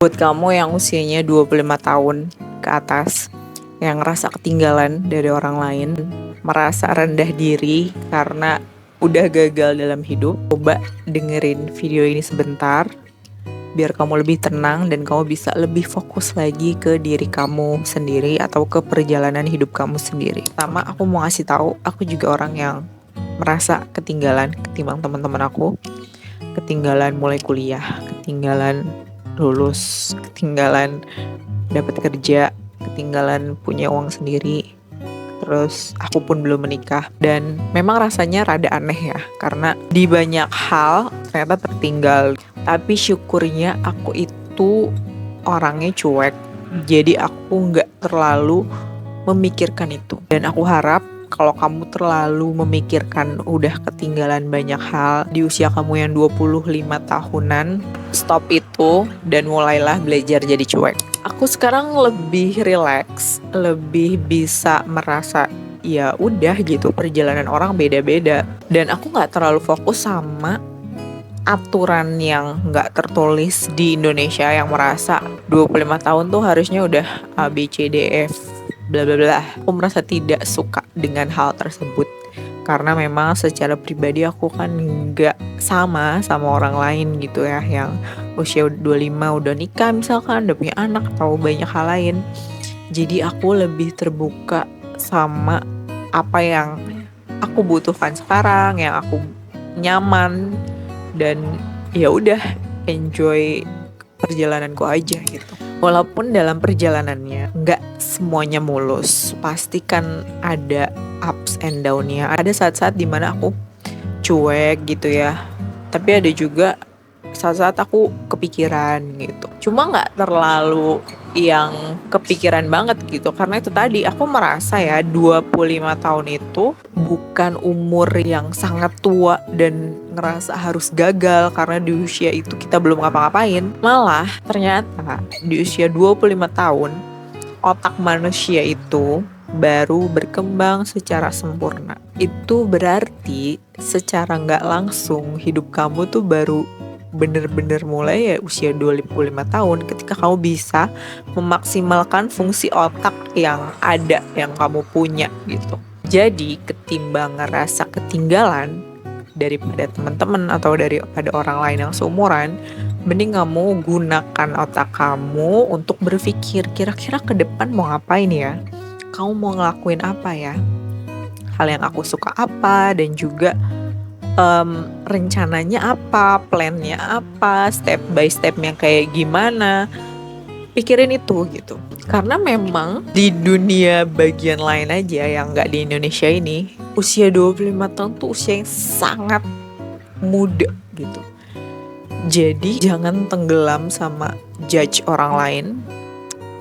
Buat kamu yang usianya 25 tahun ke atas, yang ngerasa ketinggalan dari orang lain, merasa rendah diri karena udah gagal dalam hidup, coba dengerin video ini sebentar biar kamu lebih tenang dan kamu bisa lebih fokus lagi ke diri kamu sendiri atau ke perjalanan hidup kamu sendiri. Pertama, aku mau ngasih tahu, aku juga orang yang merasa ketinggalan ketimbang teman-teman aku. Ketinggalan mulai kuliah, ketinggalan lulus, ketinggalan dapat kerja, ketinggalan punya uang sendiri. Terus aku pun belum menikah dan memang rasanya rada aneh ya, karena di banyak hal ternyata tertinggal. Tapi syukurnya aku itu orangnya cuek, jadi aku nggak terlalu memikirkan itu. Dan aku harap kalau kamu terlalu memikirkan udah ketinggalan banyak hal di usia kamu yang 25 tahunan, stop itu dan mulailah belajar jadi cuek. Aku sekarang lebih relax, lebih bisa merasa ya udah gitu, perjalanan orang beda-beda. Dan aku gak terlalu fokus sama aturan yang gak tertulis di Indonesia yang merasa 25 tahun tuh harusnya udah A, B, C, D, F bla bla bla. Aku merasa tidak suka dengan hal tersebut karena memang secara pribadi aku kan nggak sama orang lain gitu ya, yang usia 25 udah nikah misalkan, udah punya anak atau banyak hal lain. Jadi aku lebih terbuka sama apa yang aku butuhkan sekarang, yang aku nyaman, dan ya udah enjoy perjalananku aja gitu. Walaupun dalam perjalanannya nggak semuanya mulus, pasti kan ada ups and down-nya. Ada saat-saat dimana aku cuek gitu ya, tapi ada juga saat-saat aku kepikiran gitu. Cuma nggak terlalu yang kepikiran banget gitu, karena itu tadi aku merasa ya 25 tahun itu bukan umur yang sangat tua dan ngerasa harus gagal karena di usia itu kita belum ngapa-ngapain. Malah ternyata di usia 25 tahun otak manusia itu baru berkembang secara sempurna. Itu berarti secara nggak langsung hidup kamu tuh baru bener-bener mulai ya usia 25 tahun, ketika kamu bisa memaksimalkan fungsi otak yang ada, yang kamu punya gitu. Jadi ketimbang ngerasa ketinggalan daripada teman-teman atau daripada orang lain yang seumuran, mending kamu gunakan otak kamu untuk berpikir kira-kira ke depan mau ngapain ya, kamu mau ngelakuin apa ya, hal yang aku suka apa, dan juga rencananya apa, plannya apa, step by stepnya kayak gimana. Pikirin itu gitu. Karena memang di dunia bagian lain aja yang gak di Indonesia ini, usia 25 tahun tuh usia yang sangat muda gitu. Jadi jangan tenggelam sama judge orang lain.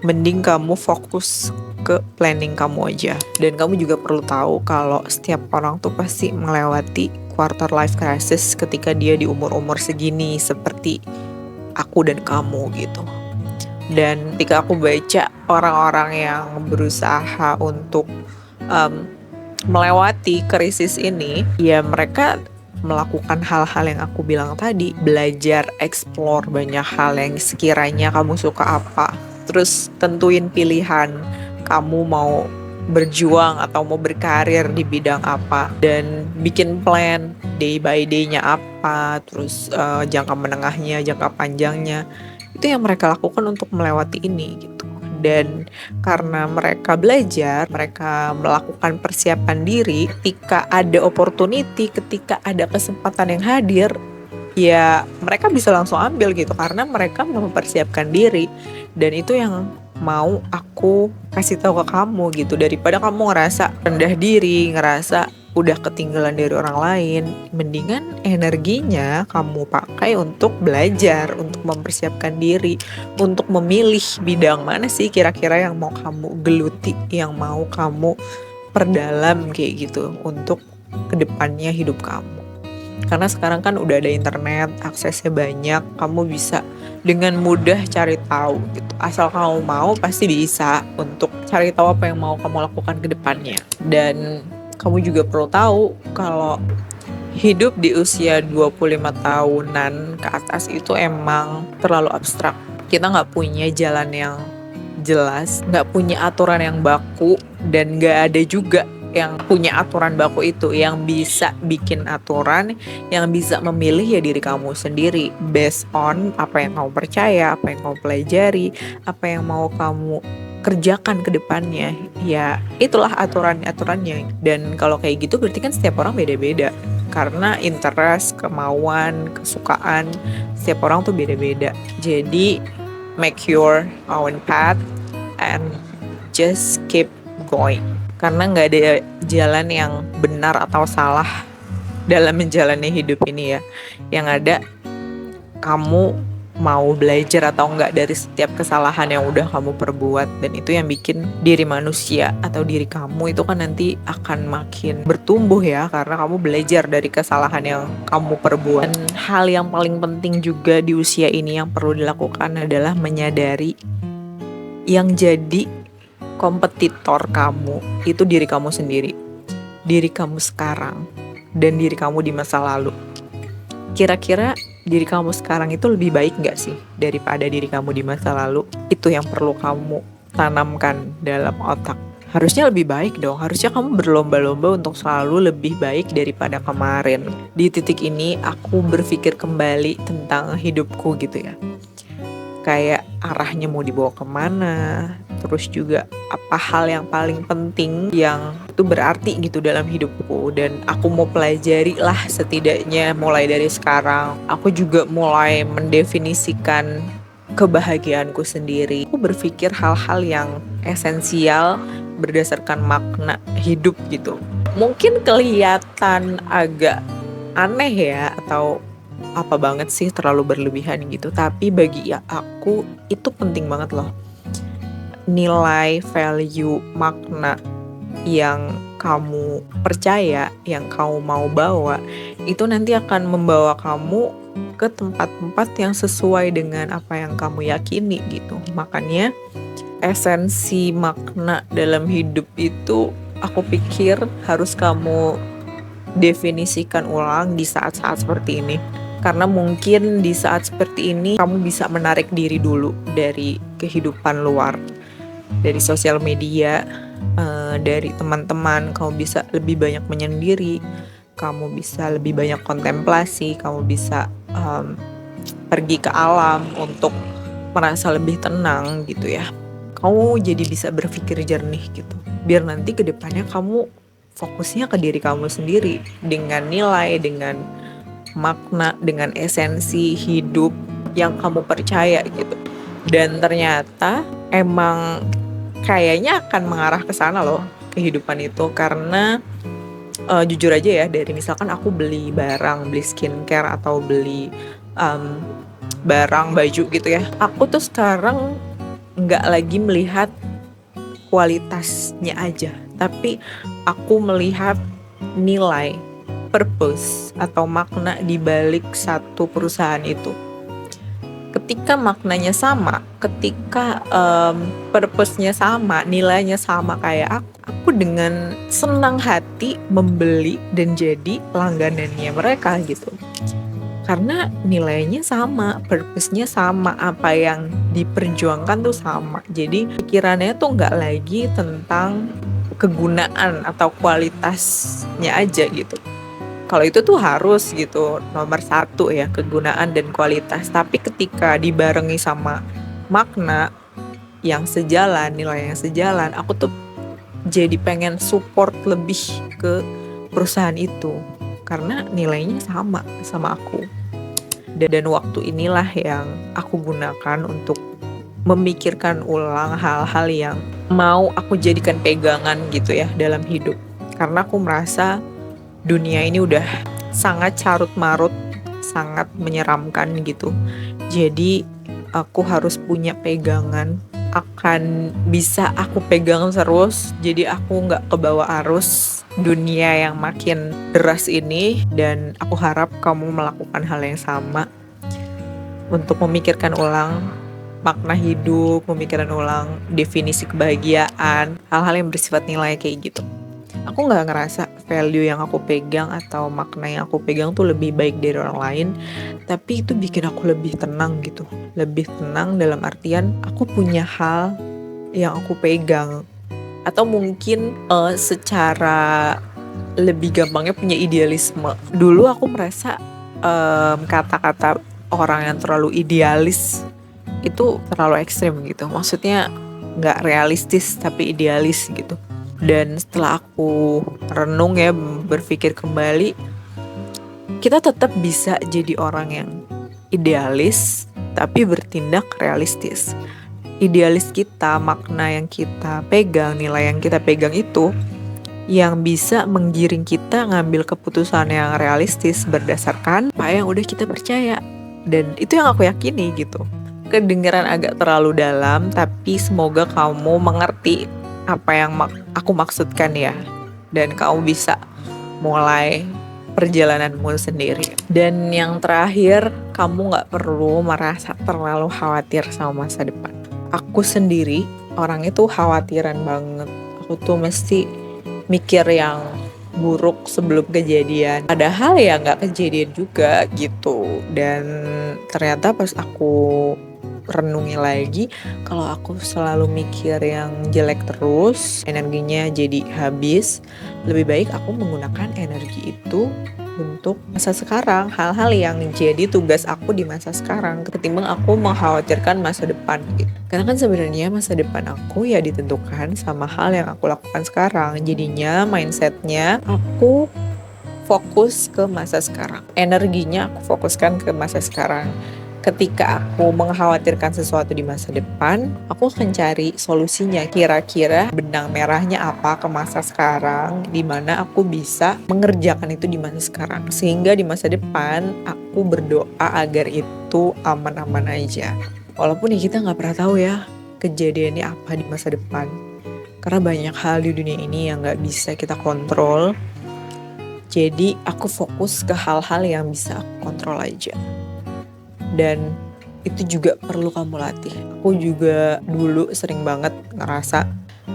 Mending kamu fokus ke planning kamu aja. Dan kamu juga perlu tahu kalau setiap orang tuh pasti melewati quarter life crisis ketika dia di umur-umur segini, seperti aku dan kamu gitu. Dan ketika aku baca orang-orang yang berusaha untuk melewati krisis ini, ya mereka melakukan hal-hal yang aku bilang tadi, belajar, explore banyak hal yang sekiranya kamu suka apa, terus tentuin pilihan kamu mau berjuang atau mau berkarir di bidang apa, dan bikin plan day by day-nya apa, terus jangka menengahnya, jangka panjangnya. Itu yang mereka lakukan untuk melewati ini gitu. Dan karena mereka belajar, mereka melakukan persiapan diri, ketika ada opportunity, ketika ada kesempatan yang hadir, ya mereka bisa langsung ambil gitu, karena mereka mempersiapkan diri. Dan itu yang mau aku kasih tahu ke kamu gitu, daripada kamu ngerasa rendah diri, ngerasa udah ketinggalan dari orang lain, mendingan energinya kamu pakai untuk belajar, untuk mempersiapkan diri, untuk memilih bidang mana sih kira-kira yang mau kamu geluti, yang mau kamu perdalam kayak gitu untuk kedepannya hidup kamu. Karena sekarang kan udah ada internet, aksesnya banyak, kamu bisa dengan mudah cari tahu gitu. Asal kamu mau, pasti bisa untuk cari tahu apa yang mau kamu lakukan ke depannya. Dan kamu juga perlu tahu kalau hidup di usia 25 tahunan ke atas itu emang terlalu abstrak. Kita nggak punya jalan yang jelas, nggak punya aturan yang baku, dan nggak ada juga yang punya aturan baku itu. Yang bisa bikin aturan, yang bisa memilih ya diri kamu sendiri, based on apa yang kamu percaya, apa yang kamu pelajari, apa yang mau kamu kerjakan ke depannya. Ya itulah aturannya. Dan kalau kayak gitu berarti kan setiap orang beda-beda, karena interest, kemauan, kesukaan setiap orang tuh beda-beda. Jadi make your own path and just keep going, karena nggak ada jalan yang benar atau salah dalam menjalani hidup ini ya. Yang ada kamu mau belajar atau enggak dari setiap kesalahan yang udah kamu perbuat, dan itu yang bikin diri manusia atau diri kamu itu kan nanti akan makin bertumbuh ya, karena kamu belajar dari kesalahan yang kamu perbuat. Dan hal yang paling penting juga di usia ini yang perlu dilakukan adalah menyadari yang jadi kompetitor kamu itu diri kamu sendiri, diri kamu sekarang, dan diri kamu di masa lalu. Kira-kira diri kamu sekarang itu lebih baik gak sih daripada diri kamu di masa lalu? Itu yang perlu kamu tanamkan dalam otak. Harusnya lebih baik dong, harusnya kamu berlomba-lomba untuk selalu lebih baik daripada kemarin. Di titik ini aku berpikir kembali tentang hidupku gitu ya, kayak arahnya mau dibawa kemana, terus juga apa hal yang paling penting yang itu berarti gitu dalam hidupku, dan aku mau pelajari lah setidaknya mulai dari sekarang. Aku juga mulai mendefinisikan kebahagiaanku sendiri. Aku berpikir hal-hal yang esensial berdasarkan makna hidup gitu. Mungkin kelihatan agak aneh ya, atau apa banget sih, terlalu berlebihan gitu, tapi bagi aku itu penting banget loh. Nilai, value, makna yang kamu percaya, yang kamu mau bawa, itu nanti akan membawa kamu ke tempat-tempat yang sesuai dengan apa yang kamu yakini gitu. Makanya esensi makna dalam hidup itu aku pikir harus kamu definisikan ulang di saat-saat seperti ini. Karena mungkin di saat seperti ini kamu bisa menarik diri dulu dari kehidupan luar, dari sosial media, dari teman-teman. Kamu bisa lebih banyak menyendiri, kamu bisa lebih banyak kontemplasi, kamu bisa pergi ke alam untuk merasa lebih tenang gitu ya. Kamu jadi bisa berpikir jernih gitu, biar nanti ke depannya kamu fokusnya ke diri kamu sendiri, dengan nilai, dengan makna, dengan esensi hidup yang kamu percaya gitu. Dan ternyata emang kayaknya akan mengarah ke sana loh kehidupan itu. Karena jujur aja ya, dari misalkan aku beli barang, beli skincare atau beli barang baju gitu ya, aku tuh sekarang nggak lagi melihat kualitasnya aja, tapi aku melihat nilai, purpose atau makna di balik satu perusahaan itu. Ketika maknanya sama, ketika purpose-nya sama, nilainya sama kayak aku dengan senang hati membeli dan jadi langganannya mereka gitu. Karena nilainya sama, purpose-nya sama, apa yang diperjuangkan tuh sama. Jadi pikirannya tuh nggak lagi tentang kegunaan atau kualitasnya aja gitu. Kalau itu tuh harus gitu, nomor satu ya, kegunaan dan kualitas. Tapi ketika dibarengi sama makna yang sejalan, nilai yang sejalan, aku tuh jadi pengen support lebih ke perusahaan itu, karena nilainya sama aku. Dan waktu inilah yang aku gunakan untuk memikirkan ulang hal-hal yang mau aku jadikan pegangan gitu ya dalam hidup. Karena aku merasa dunia ini udah sangat carut marut, sangat menyeramkan gitu. Jadi aku harus punya pegangan, akan bisa aku pegang terus. Jadi aku gak kebawa arus dunia yang makin deras ini. Dan aku harap kamu melakukan hal yang sama, untuk memikirkan ulang makna hidup, memikirkan ulang definisi kebahagiaan, hal-hal yang bersifat nilai kayak gitu. aku nggak ngerasa value yang aku pegang atau makna yang aku pegang tuh lebih baik dari orang lain, tapi itu bikin aku lebih tenang gitu. Lebih tenang dalam artian aku punya hal yang aku pegang, atau mungkin secara lebih gampangnya punya idealisme. Dulu aku merasa kata-kata orang yang terlalu idealis itu terlalu ekstrim gitu. Maksudnya nggak realistis tapi idealis gitu. Dan setelah aku renung ya, berpikir kembali, kita tetap bisa jadi orang yang idealis tapi bertindak realistis. Idealis kita, makna yang kita pegang, nilai yang kita pegang itu yang bisa menggiring kita ngambil keputusan yang realistis berdasarkan apa yang udah kita percaya. Dan itu yang aku yakini gitu. Kedengeran agak terlalu dalam, tapi semoga kamu mengerti apa yang aku maksudkan ya. Dan kamu bisa mulai perjalananmu sendiri. Dan yang terakhir, kamu gak perlu merasa terlalu khawatir sama masa depan. Aku sendiri orang itu khawatiran banget. Aku tuh mesti mikir yang buruk sebelum kejadian. Padahal ya gak kejadian juga gitu. Dan ternyata pas aku renungi lagi, kalau aku selalu mikir yang jelek terus, energinya jadi habis. Lebih baik aku menggunakan energi itu untuk masa sekarang, hal-hal yang jadi tugas aku di masa sekarang, ketimbang aku mengkhawatirkan masa depan gitu. Karena kan sebenarnya masa depan aku ya ditentukan sama hal yang aku lakukan sekarang. Jadinya mindsetnya aku fokus ke masa sekarang, energinya aku fokuskan ke masa sekarang. Ketika aku mengkhawatirkan sesuatu di masa depan, aku akan cari solusinya. Kira-kira benang merahnya apa ke masa sekarang, di mana aku bisa mengerjakan itu di masa sekarang. Sehingga di masa depan, aku berdoa agar itu aman-aman aja. Walaupun ya kita nggak pernah tahu ya kejadiannya apa di masa depan. Karena banyak hal di dunia ini yang nggak bisa kita kontrol. Jadi aku fokus ke hal-hal yang bisa aku kontrol aja. Dan itu juga perlu kamu latih. Aku juga dulu sering banget ngerasa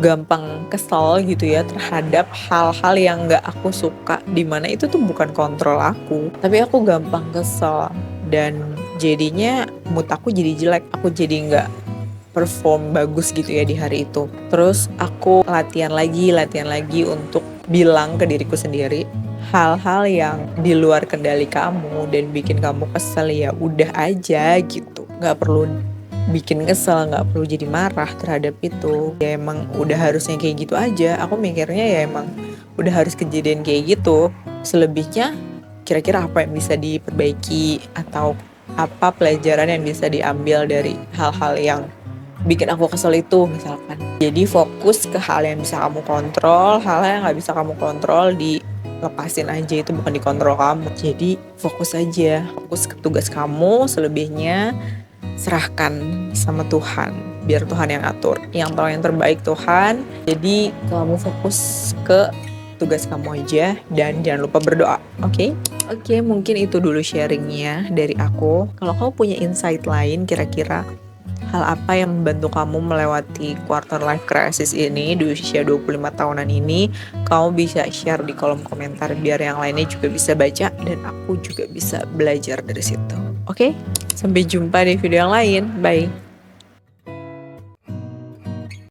gampang kesel gitu ya terhadap hal-hal yang gak aku suka, dimana itu tuh bukan kontrol aku, tapi aku gampang kesel. Dan jadinya mood aku jadi jelek, aku jadi gak perform bagus gitu ya di hari itu. Terus aku latihan lagi untuk bilang ke diriku sendiri, hal-hal yang di luar kendali kamu dan bikin kamu kesel ya udah aja gitu, nggak perlu bikin kesel, nggak perlu jadi marah terhadap itu. Ya emang udah harusnya kayak gitu aja. Aku mikirnya ya emang udah harus kejadian kayak gitu. Selebihnya kira-kira apa yang bisa diperbaiki atau apa pelajaran yang bisa diambil dari hal-hal yang bikin aku kesel itu misalkan. Jadi fokus ke hal yang bisa kamu kontrol, hal yang nggak bisa kamu kontrol lepasin aja, itu bukan dikontrol kamu. Jadi fokus aja, fokus ke tugas kamu, selebihnya serahkan sama Tuhan, biar Tuhan yang atur. Yang tahu yang terbaik Tuhan. Jadi kamu fokus ke tugas kamu aja dan jangan lupa berdoa, oke? Oke, mungkin itu dulu sharingnya dari aku. Kalau kamu punya insight lain, kira-kira hal apa yang membantu kamu melewati quarter life crisis ini di usia 25 tahunan ini, kamu bisa share di kolom komentar biar yang lainnya juga bisa baca dan aku juga bisa belajar dari situ. Oke? Sampai jumpa di video yang lain. Bye.